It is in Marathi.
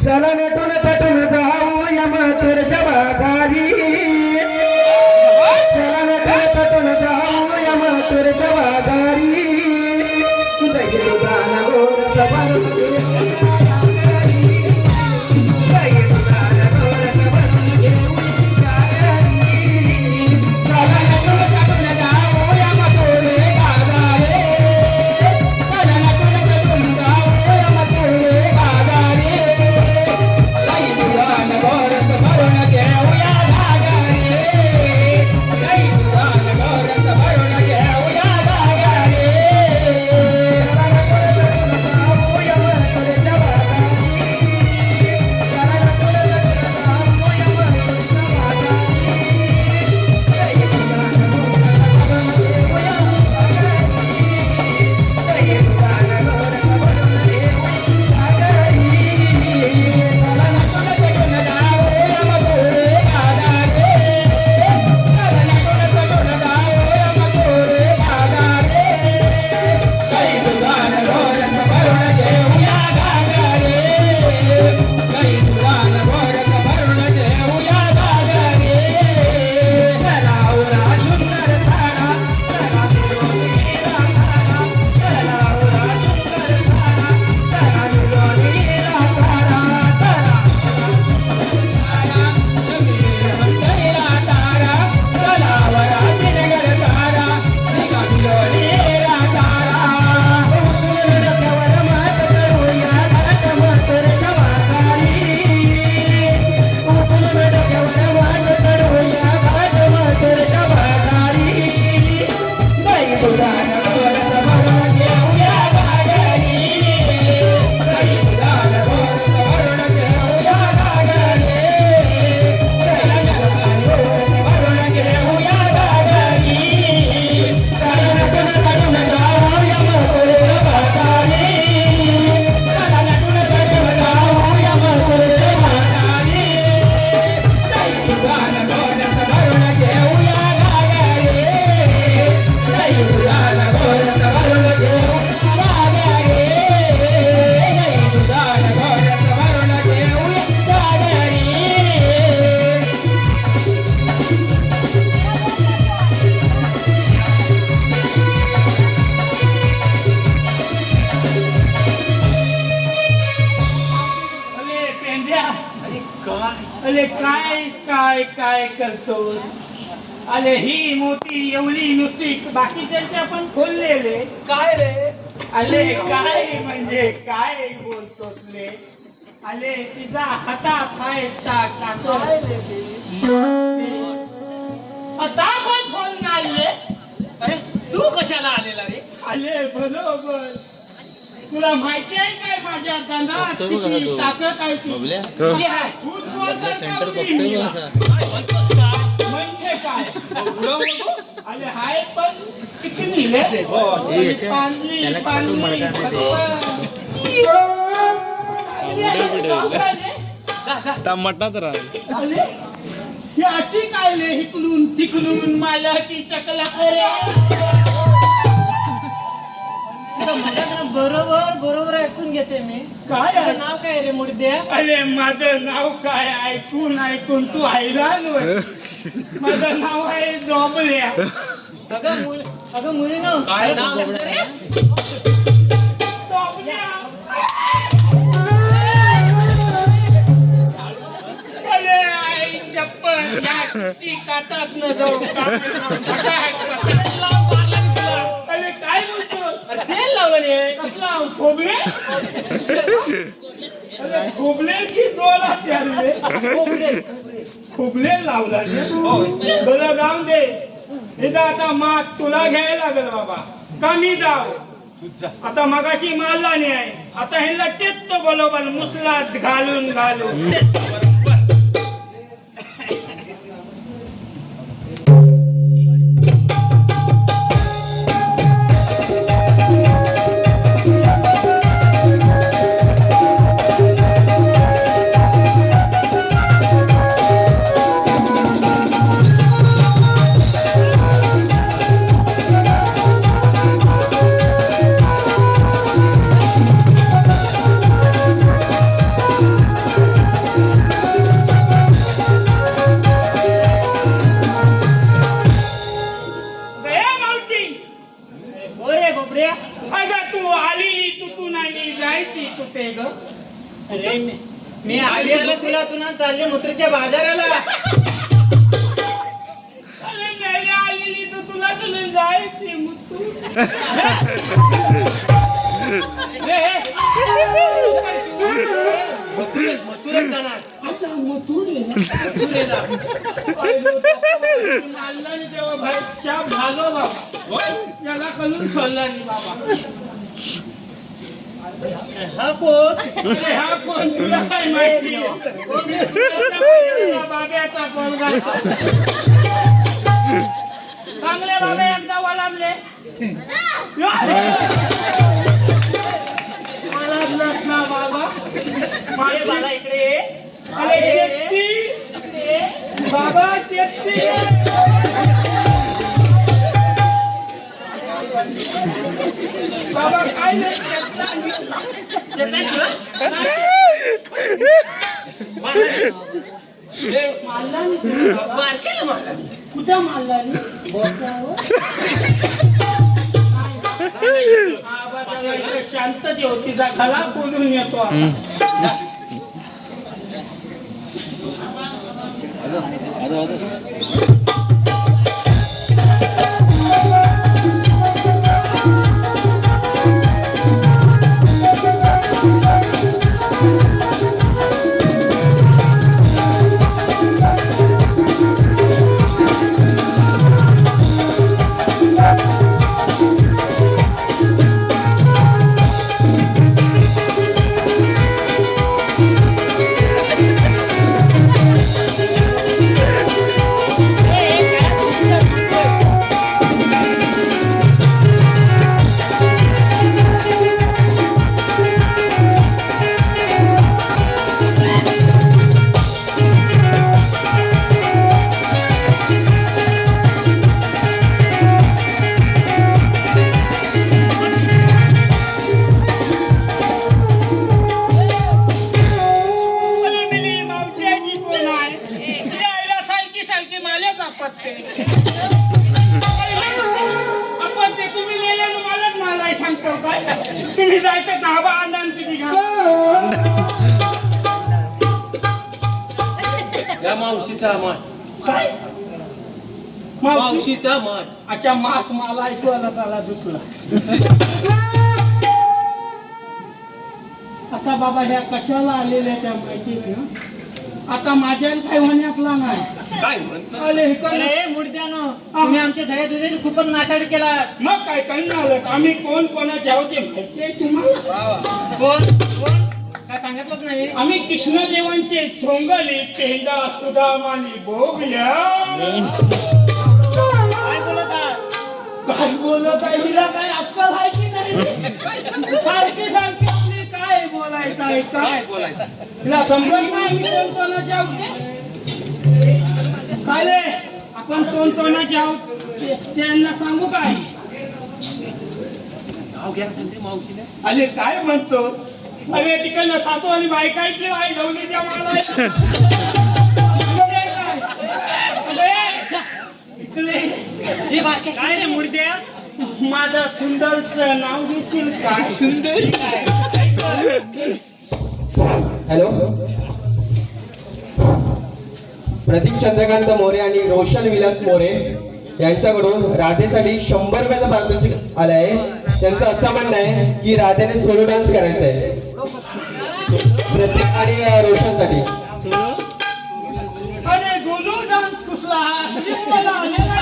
चला नटून तटून जाऊ यमतुरच्या बाजारी चला नटून तटून जाऊ यमतुरच्या बाजारी दैवदान गोर सबर अरे काय काय काय करतो अरे ही मोठी एवढी नुसती बाकीच्यांचे आपण खोललेले काय रे अरे काय म्हणजे काय बोलतोस रे अरे तिचा हातात हाय टाकतो काय रे ते आता पण फोन नाही अरे तू कशाला आलेला रे अरे बरोबर तुला माहिती आहे काय माझ्या दंडात किती ताकद आहे ती किती आहे? भूत बोलतात सेंटर का बघतोय मी? बघ असा. काय म्हणतोस काय म्हणजे काय उडव नको. अरे हाय पण किती निघले हे अशा- पांढरी त्याला काढून मडका नाही जा, जा. टमाटात राह याची काय ले हिकलून तिकलून मला की चकला बरोबर बरोबर ऐकून घेते मी काय आहे? तुझं नाव काय रे मुडद्या अरे माझं नाव काय ऐकून ऐकून तू हैराण होय माझं नाव आहे डोबल्या अगं मुलीनं काय नाव रे डोबल्या अरे आई चप्पल याची कातात न जाऊ लाव मारला मी तुला. अरे काय बोलतो अरे तेल लावलं रे कसला खोबले अरे खोबले की डोला त्याले खोबले लावला रे तू बरं जाऊन दे इथं आता माग तुला घ्यायला लागल बाबा कमी जाव आता मगाची मारला नाही आहे आता ह्याला चित्त बरोबर मुसलात घालून घालून होते ग? अरे मी आलेला तुला तुला चालले मूत्रच्या बाजाराला. अरे मेली आलेली तू तुला तुला जायची मुतू. मथुरेत जाणार. मारला नाही तेव्हा भाई शाप झालो बाबा. त्याला कलून सोडला नाही बाबा. हा कोण? अरे हा कोण तुला काय माहिती? तुझ्या बाब्याचा पोरगा. चांगले बाबा एकदा वळाले. वळालंच ना बाबा. अरे बाला इकडे ये. अरे चेत्ती बाबा चेत्ती. बाबा काय नाही येताय तुला? मारला नाही तुला. बारकेला मारला. कुठं मारला नाही? बाबा इकडे शांत ज्योतीचा खला बोलून येतो आता. तुम्ही जायचं धाबा आनंद किती घ्या. या मावशीचा मान. काय मावशीचा मान. अच्छा मात मला ऐकवायला चाला दुसरा. आता बाबा ह्या कशाला आलेल्या त्या माहिती ना. आता माझ्या काही होण्यातला नाही. काय म्हणतो? आले हे कर. अरे मुडद्यानो तुम्ही आमच्या दया दुधाची खूपच नासाडी केला. मग काय करणार आम्ही कोण कोणाचे आहोत ते माहिती आहे तुम्हाला. कोण कोण काय सांगितलंच नाही. आम्ही कृष्णदेवांचे चोंगले पेंडा सुदामानी भोगल्या. काय बोलत आहात? काय बोलत आहे हिला काय अक्कल आहे की नाही. सारखी सारखी आपली काय बोलायचं आहे काय बोलायचं? हिला समजत नाही आम्ही कोण कोणाचे आहोत ते. काय रे आपण कोण कोणाचे आहोत त्यांना सांगू काय. नाव घ्या सांगते मावशीने. अरे काय म्हणतो. अरे तिकडनं सातो आणि बायकायची आई लावली त्या मला. हे बारके काय रे मुडद्या? माझं सुंदरचं नाव घेशील काय. सुंदर हॅलो, प्रदीप चंद्रकांत मोरे आणि रोशन विलास मोरे यांच्याकडून राधेसाठी 100 रुपयाचा पारितोषिक आलं आहे. त्यांचं असं म्हणणं आहे की राधेने सोलो डान्स करायचा आहे प्रदीप आणि रोशनसाठी. अरे गोलू डान्स कुसला हा. मला आलेला